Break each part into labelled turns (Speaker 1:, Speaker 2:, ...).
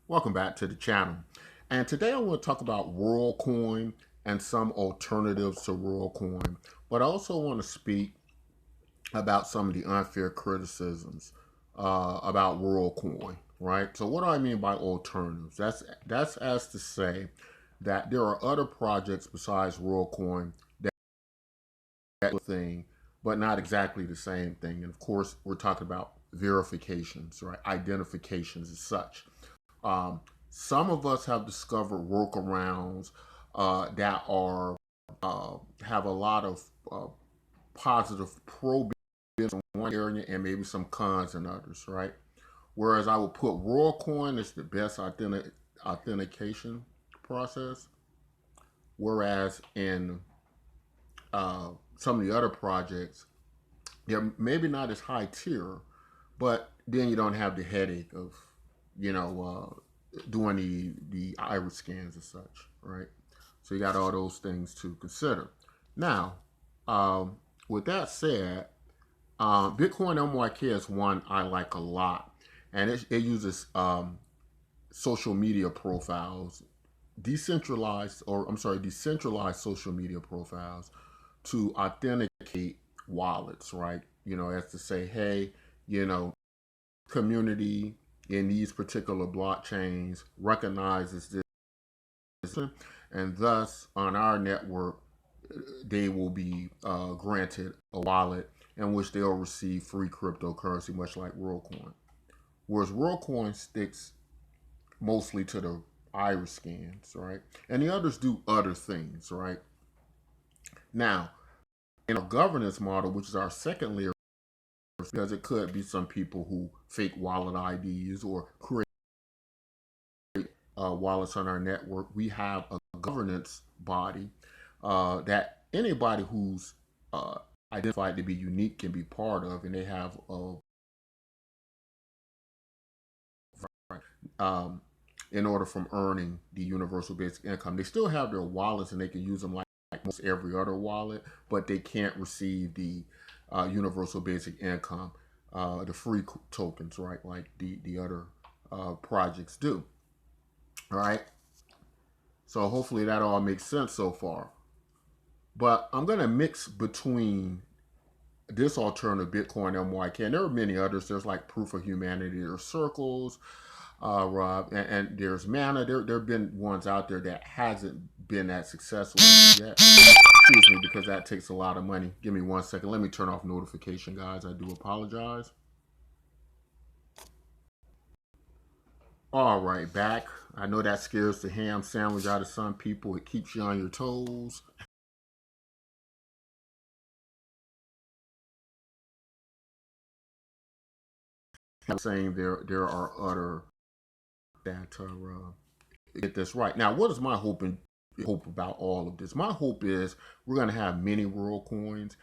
Speaker 1: Welcome back to the channel. And today I want to talk about Worldcoin and some alternatives to Worldcoin. But I also want to speak about some of the unfair criticisms about Worldcoin, right? So what do I mean by alternatives? That's as to say that there are other projects besides Worldcoin that thing, but not exactly the same thing. And of course, we're talking about verifications, right? Identifications as such. Um, some of us have discovered workarounds that are have a lot of positive pro in one area and maybe some cons in others, right? Whereas I would put Worldcoin as the best authentication process, whereas in some of the other projects, they're maybe not as high tier, but then you don't have the headache of, doing the iris scans and such, right? So you got all those things to consider. Now, um, with that said, Bitcoin MYK is one I like a lot, and it uses social media profiles, decentralized social media profiles to authenticate wallets, right? As to say, hey, you know, community in these particular blockchains recognizes this, and thus on our network, they will be granted a wallet in which they'll receive free cryptocurrency, much like Worldcoin. Whereas Worldcoin sticks mostly to the iris scans, right? And the others do other things, right? Now, in a governance model, which is our second layer, because it could be some people who fake wallet IDs or create wallets on our network, we have a governance body that anybody who's identified to be unique can be part of, and they have um, in order from earning the universal basic income. They still have their wallets and they can use them like most every other wallet, but they can't receive the universal basic income, the free tokens, right? Like the other projects do. All right. So hopefully that all makes sense so far. But I'm going to mix between this alternative Bitcoin MYK, and there are many others. There's like Proof of Humanity, there's Circles, Rob, and there's Mana. There have been ones out there that hasn't been that successful yet. Excuse me, because that takes a lot of money. Give me 1 second. Let me turn off notification, guys. I do apologize. All right, back. I know that scares the ham sandwich out of some people. It keeps you on your toes. I'm saying there are other that get this right. Now, what is my hope about all of this? My hope is we're going to have many world coins,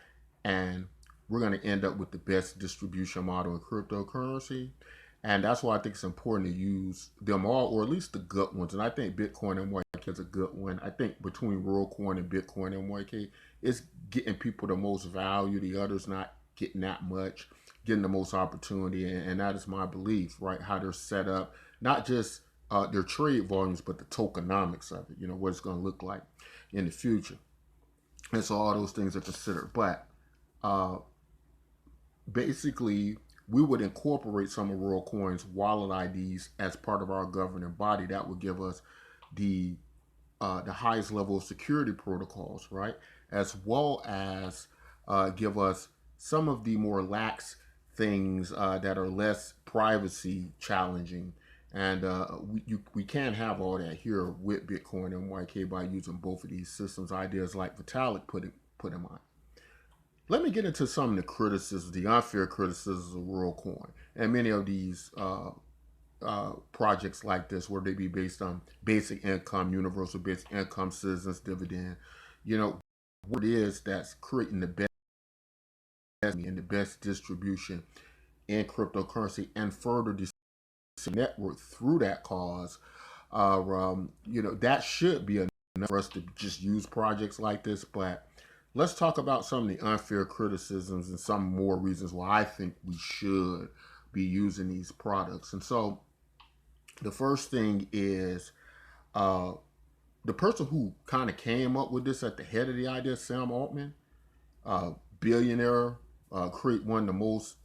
Speaker 1: and we're going to end up with the best distribution model in cryptocurrency. And that's why I think it's important to use them all, or at least the good ones. And I think Bitcoin MYK is a good one. I think between Worldcoin and Bitcoin MYK, it's getting people the most value. The others not getting that much, getting the most opportunity. And that is my belief, right? How they're set up, not just their trade volumes, but the tokenomics of it, what it's going to look like in the future. And so all those things are considered. But uh, basically, we would incorporate some of Worldcoin's wallet IDs as part of our governing body. That would give us the highest level of security protocols, right? As well as give us some of the more lax things that are less privacy challenging. And we can't have all that here with Bitcoin and YK by using both of these systems. Ideas like Vitalik put in mind. Let me get into some of the criticisms, the unfair criticisms of Worldcoin, and many of these projects like this, where they be based on basic income, universal basic income, citizens dividend. What it is that's creating the best and the best distribution in cryptocurrency, and further network through that cause. That should be enough for us to just use projects like this. But let's talk about some of the unfair criticisms and some more reasons why I think we should be using these products. And so The first thing is uh, the person who kind of came up with this at the head of the idea, Sam Altman, uh, billionaire, create one of the most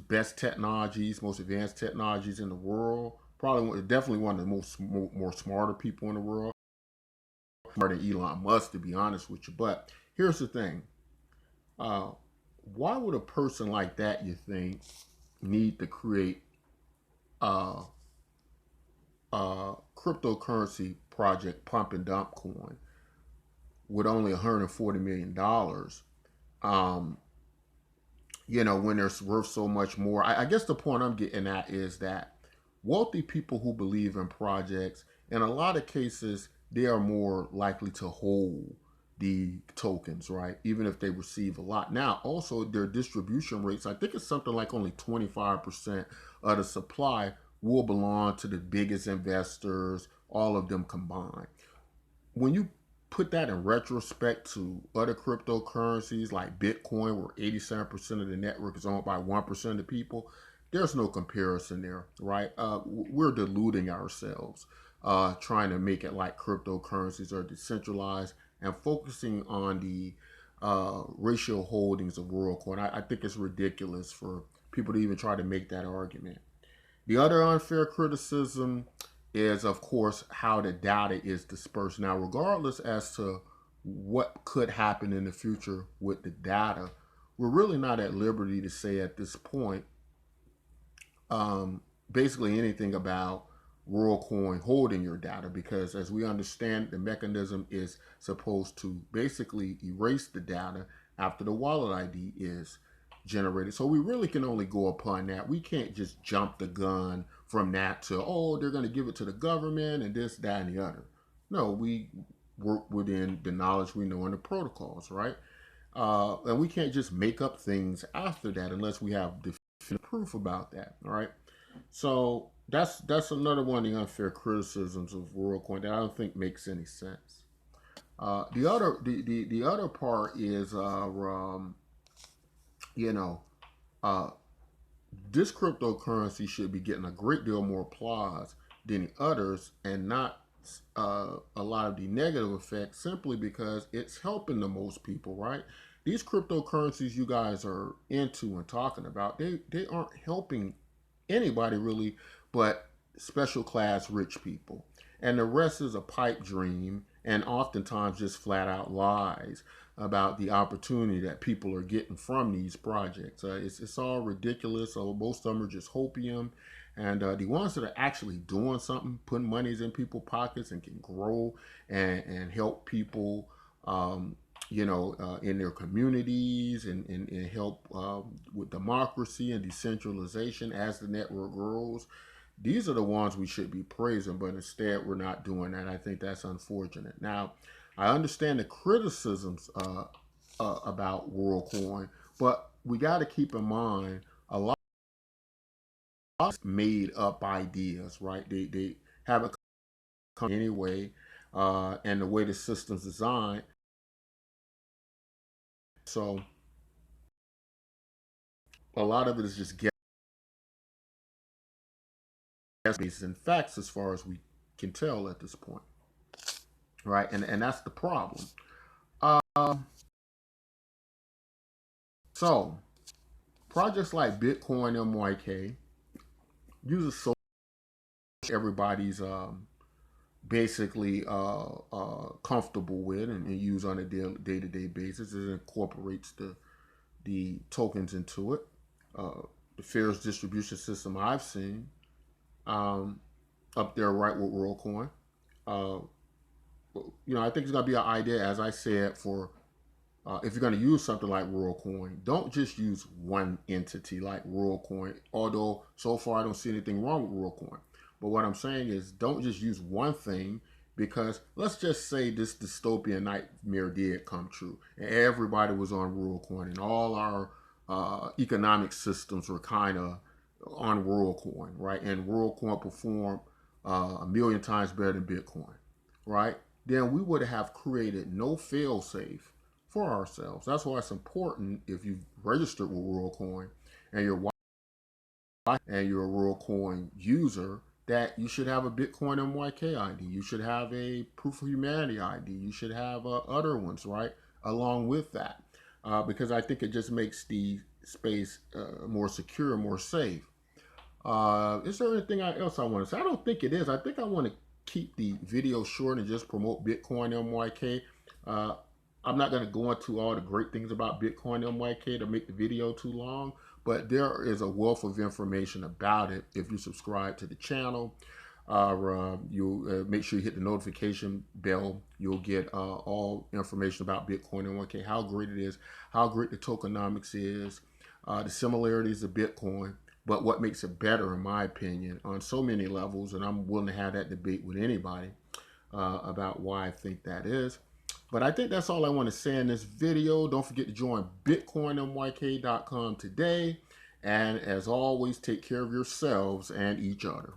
Speaker 1: best technologies, most advanced technologies in the world. Probably, definitely one of the more smarter people in the world, smarter than Elon Musk, to be honest with you. But here's the thing: uh, why would a person like that, you think, need to create a, cryptocurrency project, pump and dump coin, with only $140 million? Um, when they're worth so much more. I guess the point I'm getting at is that wealthy people who believe in projects, in a lot of cases, they are more likely to hold the tokens, right? Even if they receive a lot. Now, also their distribution rates, I think it's something like only 25% of the supply will belong to the biggest investors, all of them combined. When you put that in retrospect to other cryptocurrencies like Bitcoin, where 87% of the network is owned by 1% of the people, there's no comparison there, right? We're deluding ourselves, trying to make it like cryptocurrencies are decentralized and focusing on the ratio holdings of Worldcoin. I think it's ridiculous for people to even try to make that argument. The other unfair criticism is, of course, how the data is dispersed. Now, regardless as to what could happen in the future with the data, we're really not at liberty to say at this point basically anything about WorldCoin holding your data, because as we understand, the mechanism is supposed to basically erase the data after the wallet ID is generated. So we really can only go upon that. We can't just jump the gun from that to, oh, they're going to give it to the government and this, that, and the other. No, we work within the knowledge we know and the protocols, right? And we can't just make up things after that unless we have definitive proof about that, all right? So that's another one of the unfair criticisms of WorldCoin that I don't think makes any sense. The other part is you know uh, this cryptocurrency should be getting a great deal more applause than the others, and not a lot of the negative effects, simply because it's helping the most people, right? These cryptocurrencies you guys are into and talking about, they aren't helping anybody really but special class rich people. And the rest is a pipe dream and oftentimes just flat out lies about the opportunity that people are getting from these projects. It's all ridiculous. Most of them are just hopium. And the ones that are actually doing something, putting monies in people's pockets and can grow and help people, in their communities and help with democracy and decentralization as the network grows. These are the ones we should be praising, but instead we're not doing that. I think that's unfortunate. Now, I understand the criticisms about WorldCoin, but we got to keep in mind a lot of made up ideas, right? They haven't come anyway, and the way the system's designed. So a lot of it is just guesses and facts as far as we can tell at this point, right? And that's the problem. Um, so projects like Bitcoin MYK uses so everybody's basically comfortable with and use on a day-to-day basis. It incorporates the tokens into it. The fairest distribution system I've seen, um, up there right with WorldCoin. Uh, I think it's gonna be an idea, as I said, for if you're going to use something like WorldCoin, don't just use one entity like WorldCoin. Although so far I don't see anything wrong with WorldCoin, but what I'm saying is don't just use one thing, because let's just say this dystopian nightmare did come true and everybody was on WorldCoin and all our economic systems were kind of on WorldCoin, right? And WorldCoin performed a million times better than Bitcoin, right? Then we would have created no fail safe for ourselves. That's why it's important, if you've registered with WorldCoin and you're a WorldCoin user, that you should have a Bitcoin MYK ID. You should have a Proof of Humanity ID. You should have other ones, right, along with that, because I think it just makes the space more secure, more safe. Is there anything else I want to say? I don't think it is. I think I want to keep the video short and just promote Bitcoin MYK. Uh, I'm not going to go into all the great things about Bitcoin MYK to make the video too long, but there is a wealth of information about it if you subscribe to the channel. You'll make sure you hit the notification bell. You'll get all information about Bitcoin MYK, how great it is, how great the tokenomics is, the similarities of Bitcoin, but what makes it better, in my opinion, on so many levels. And I'm willing to have that debate with anybody about why I think that is. But I think that's all I want to say in this video. Don't forget to join BitcoinMYK.com today. And as always, take care of yourselves and each other.